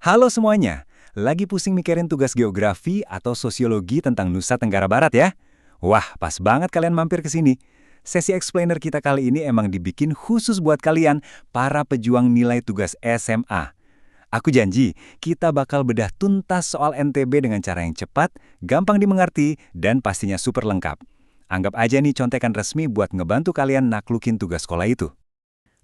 Halo semuanya, lagi pusing mikirin tugas geografi atau sosiologi tentang Nusa Tenggara Barat ya? Wah, pas banget kalian mampir ke sini. Sesi explainer kita kali ini emang dibikin khusus buat kalian, para pejuang nilai tugas SMA. Aku janji, kita bakal bedah tuntas soal NTB dengan cara yang cepat, gampang dimengerti, dan pastinya super lengkap. Anggap aja nih contekan resmi buat ngebantu kalian naklukin tugas sekolah itu.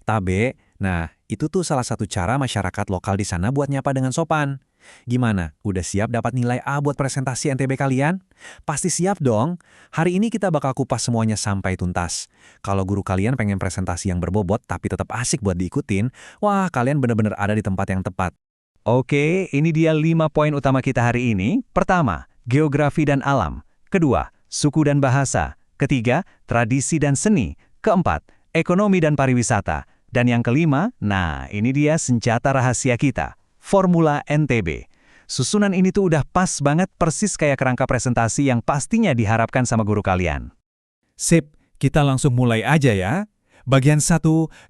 Tabe, nah itu tuh salah satu cara masyarakat lokal di sana buat nyapa dengan sopan. Gimana? Udah siap dapat nilai A buat presentasi NTB kalian? Pasti siap dong. Hari ini kita bakal kupas semuanya sampai tuntas. Kalau guru kalian pengen presentasi yang berbobot tapi tetap asik buat diikutin, wah kalian bener-bener ada di tempat yang tepat. Oke, ini dia 5 poin utama kita hari ini. Pertama, geografi dan alam. Kedua, suku dan bahasa. Ketiga, tradisi dan seni. Keempat, ekonomi dan pariwisata. Dan yang kelima, nah ini dia senjata rahasia kita, Formula NTB. Susunan ini tuh udah pas banget persis kayak kerangka presentasi yang pastinya diharapkan sama guru kalian. Sip, kita langsung mulai aja ya. Bagian 1,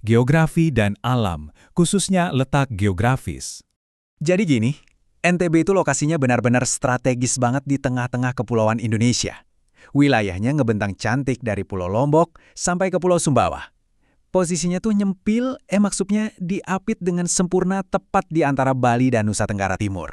geografi dan alam, khususnya letak geografis. Jadi gini, NTB itu lokasinya benar-benar strategis banget di tengah-tengah kepulauan Indonesia. Wilayahnya ngebentang cantik dari Pulau Lombok sampai ke Pulau Sumbawa. Posisinya tuh nyempil, maksudnya diapit dengan sempurna tepat di antara Bali dan Nusa Tenggara Timur.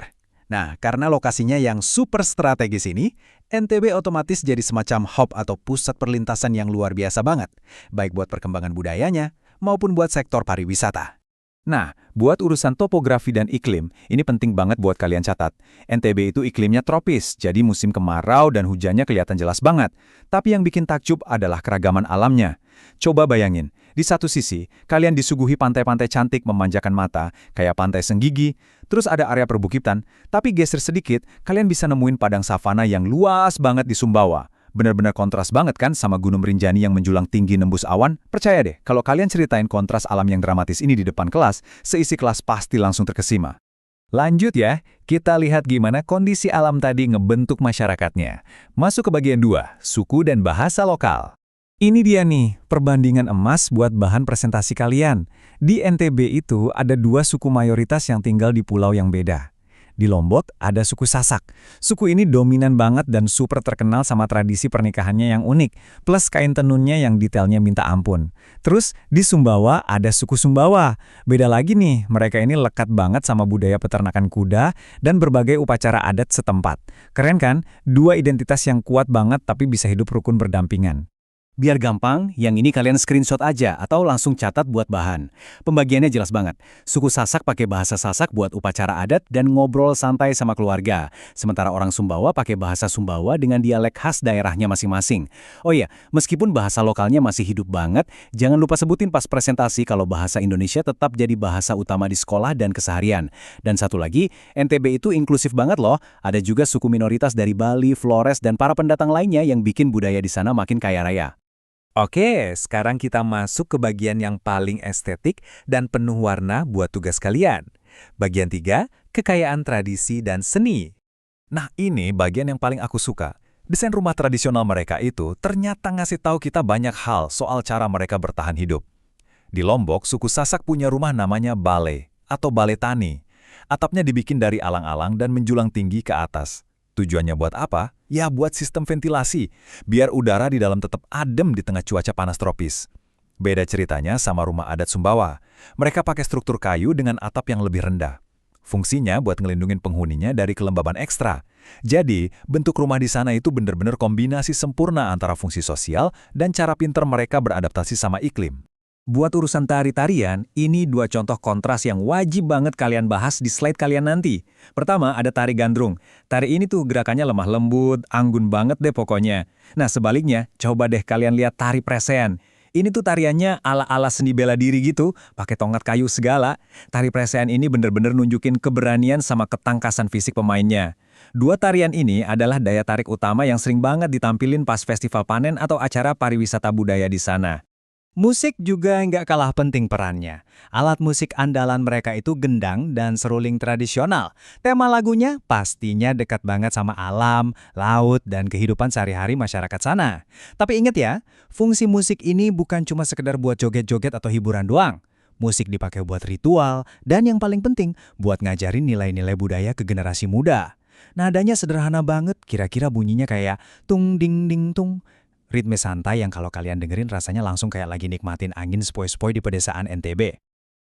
Nah, karena lokasinya yang super strategis ini, NTB otomatis jadi semacam hub atau pusat perlintasan yang luar biasa banget, baik buat perkembangan budayanya maupun buat sektor pariwisata. Nah, buat urusan topografi dan iklim, ini penting banget buat kalian catat. NTB itu iklimnya tropis, jadi musim kemarau dan hujannya kelihatan jelas banget. Tapi yang bikin takjub adalah keragaman alamnya. Coba bayangin, di satu sisi, kalian disuguhi pantai-pantai cantik memanjakan mata, kayak Pantai Senggigi, terus ada area perbukitan, tapi geser sedikit, kalian bisa nemuin padang savana yang luas banget di Sumbawa. Benar-benar kontras banget kan sama Gunung Rinjani yang menjulang tinggi nembus awan? Percaya deh, kalau kalian ceritain kontras alam yang dramatis ini di depan kelas, seisi kelas pasti langsung terkesima. Lanjut ya, kita lihat gimana kondisi alam tadi ngebentuk masyarakatnya. Masuk ke bagian 2, suku dan bahasa lokal. Ini dia nih, perbandingan emas buat bahan presentasi kalian. Di NTB itu ada 2 suku mayoritas yang tinggal di pulau yang beda. Di Lombok ada suku Sasak. Suku ini dominan banget dan super terkenal sama tradisi pernikahannya yang unik, plus kain tenunnya yang detailnya minta ampun. Terus di Sumbawa ada suku Sumbawa. Beda lagi nih, mereka ini lekat banget sama budaya peternakan kuda dan berbagai upacara adat setempat. Keren kan? 2 identitas yang kuat banget tapi bisa hidup rukun berdampingan. Biar gampang, yang ini kalian screenshot aja atau langsung catat buat bahan. Pembagiannya jelas banget. Suku Sasak pakai bahasa Sasak buat upacara adat dan ngobrol santai sama keluarga. Sementara orang Sumbawa pakai bahasa Sumbawa dengan dialek khas daerahnya masing-masing. Oh iya, meskipun bahasa lokalnya masih hidup banget, jangan lupa sebutin pas presentasi kalau bahasa Indonesia tetap jadi bahasa utama di sekolah dan keseharian. Dan satu lagi, NTB itu inklusif banget loh. Ada juga suku minoritas dari Bali, Flores, dan para pendatang lainnya yang bikin budaya di sana makin kaya raya. Oke, sekarang kita masuk ke bagian yang paling estetik dan penuh warna buat tugas kalian. Bagian 3, kekayaan tradisi dan seni. Nah, ini bagian yang paling aku suka. Desain rumah tradisional mereka itu ternyata ngasih tahu kita banyak hal soal cara mereka bertahan hidup. Di Lombok, suku Sasak punya rumah namanya bale atau bale tani. Atapnya dibikin dari alang-alang dan menjulang tinggi ke atas. Tujuannya buat apa? Ya buat sistem ventilasi, biar udara di dalam tetap adem di tengah cuaca panas tropis. Beda ceritanya sama rumah adat Sumbawa. Mereka pakai struktur kayu dengan atap yang lebih rendah. Fungsinya buat ngelindungin penghuninya dari kelembaban ekstra. Jadi, bentuk rumah di sana itu benar-benar kombinasi sempurna antara fungsi sosial dan cara pinter mereka beradaptasi sama iklim. Buat urusan tari-tarian, ini 2 contoh kontras yang wajib banget kalian bahas di slide kalian nanti. Pertama, ada tari gandrung. Tari ini tuh gerakannya lemah lembut, anggun banget deh pokoknya. Nah, sebaliknya, coba deh kalian lihat tari presean. Ini tuh tariannya ala-ala seni bela diri gitu, pakai tongkat kayu segala. Tari presean ini bener-bener nunjukin keberanian sama ketangkasan fisik pemainnya. 2 tarian ini adalah daya tarik utama yang sering banget ditampilin pas festival panen atau acara pariwisata budaya di sana. Musik juga nggak kalah penting perannya. Alat musik andalan mereka itu gendang dan seruling tradisional. Tema lagunya pastinya dekat banget sama alam, laut, dan kehidupan sehari-hari masyarakat sana. Tapi ingat ya, fungsi musik ini bukan cuma sekedar buat joget-joget atau hiburan doang. musik dipakai buat ritual, dan yang paling penting, buat ngajarin nilai-nilai budaya ke generasi muda. Nadanya sederhana banget, kira-kira bunyinya kayak tung ding ding tung. Ritme santai yang kalau kalian dengerin rasanya langsung kayak lagi nikmatin angin sepoi-sepoi di pedesaan NTB.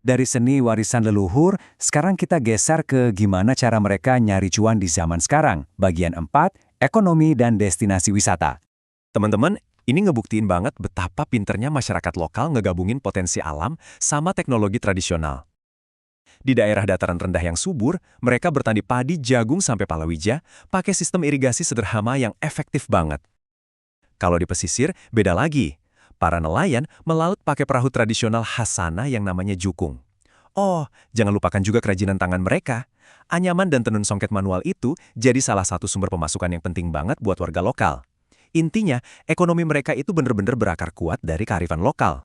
Dari seni warisan leluhur, sekarang kita geser ke gimana cara mereka nyari cuan di zaman sekarang. Bagian 4, ekonomi dan destinasi wisata. Teman-teman, ini ngebuktiin banget betapa pinternya masyarakat lokal ngegabungin potensi alam sama teknologi tradisional. Di daerah dataran rendah yang subur, mereka bertani padi, jagung, sampai palawija, pakai sistem irigasi sederhana yang efektif banget. Kalau di pesisir, beda lagi. Para nelayan melaut pakai perahu tradisional khas sana yang namanya jukung. Oh, jangan lupakan juga kerajinan tangan mereka. Anyaman dan tenun songket manual itu jadi salah satu sumber pemasukan yang penting banget buat warga lokal. Intinya, ekonomi mereka itu bener-bener berakar kuat dari kearifan lokal.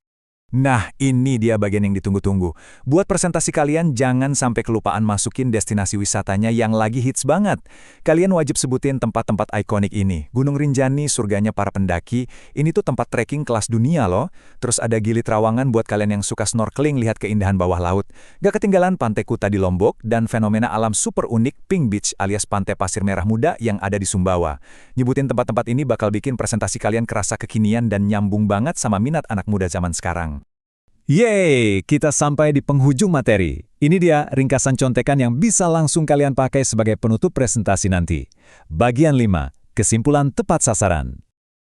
Nah, ini dia bagian yang ditunggu-tunggu. Buat presentasi kalian, jangan sampai kelupaan masukin destinasi wisatanya yang lagi hits banget. Kalian wajib sebutin tempat-tempat ikonik ini. Gunung Rinjani, surganya para pendaki. Ini tuh tempat trekking kelas dunia loh. Terus ada Gili Trawangan buat kalian yang suka snorkeling lihat keindahan bawah laut. Gak ketinggalan Pantai Kuta di Lombok dan fenomena alam super unik Pink Beach alias Pantai Pasir Merah Muda yang ada di Sumbawa. Nyebutin tempat-tempat ini bakal bikin presentasi kalian kerasa kekinian dan nyambung banget sama minat anak muda zaman sekarang. Yeay, kita sampai di penghujung materi. Ini dia ringkasan contekan yang bisa langsung kalian pakai sebagai penutup presentasi nanti. Bagian 5, kesimpulan tepat sasaran.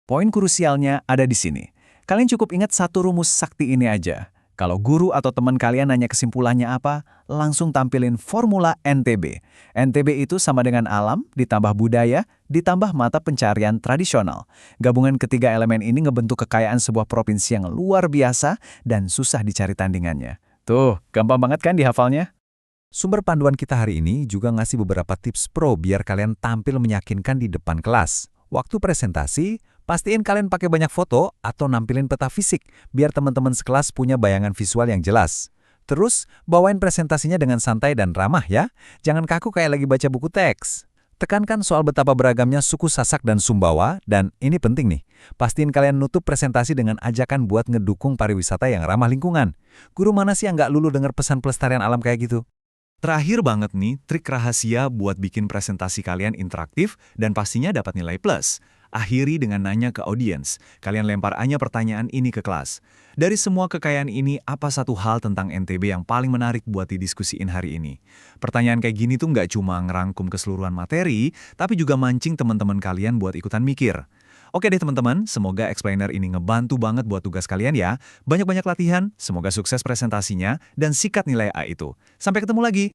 Poin krusialnya ada di sini. Kalian cukup ingat satu rumus sakti ini aja. Kalau guru atau teman kalian nanya kesimpulannya apa, langsung tampilin formula NTB. NTB itu sama dengan alam, ditambah budaya, ditambah mata pencarian tradisional. Gabungan ketiga elemen ini ngebentuk kekayaan sebuah provinsi yang luar biasa dan susah dicari tandingannya. Tuh, gampang banget kan dihafalnya? Sumber panduan kita hari ini juga ngasih beberapa tips pro biar kalian tampil meyakinkan di depan kelas. Waktu presentasi, pastiin kalian pakai banyak foto atau nampilin peta fisik biar teman-teman sekelas punya bayangan visual yang jelas. Terus, bawain presentasinya dengan santai dan ramah ya. Jangan kaku kayak lagi baca buku teks. Tekankan soal betapa beragamnya suku Sasak dan Sumbawa, dan ini penting nih, pastiin kalian nutup presentasi dengan ajakan buat ngedukung pariwisata yang ramah lingkungan. Guru mana sih yang nggak lulu denger pesan pelestarian alam kayak gitu? Terakhir banget nih, trik rahasia buat bikin presentasi kalian interaktif dan pastinya dapat nilai plus. Akhiri dengan nanya ke audiens. Kalian lempar aja pertanyaan ini ke kelas. Dari semua kekayaan ini, apa satu hal tentang NTB yang paling menarik buat didiskusiin hari ini? Pertanyaan kayak gini tuh nggak cuma ngerangkum keseluruhan materi, tapi juga mancing teman-teman kalian buat ikutan mikir. Oke deh teman-teman, semoga explainer ini ngebantu banget buat tugas kalian ya. Banyak-banyak latihan, semoga sukses presentasinya, dan sikat nilai A itu. Sampai ketemu lagi!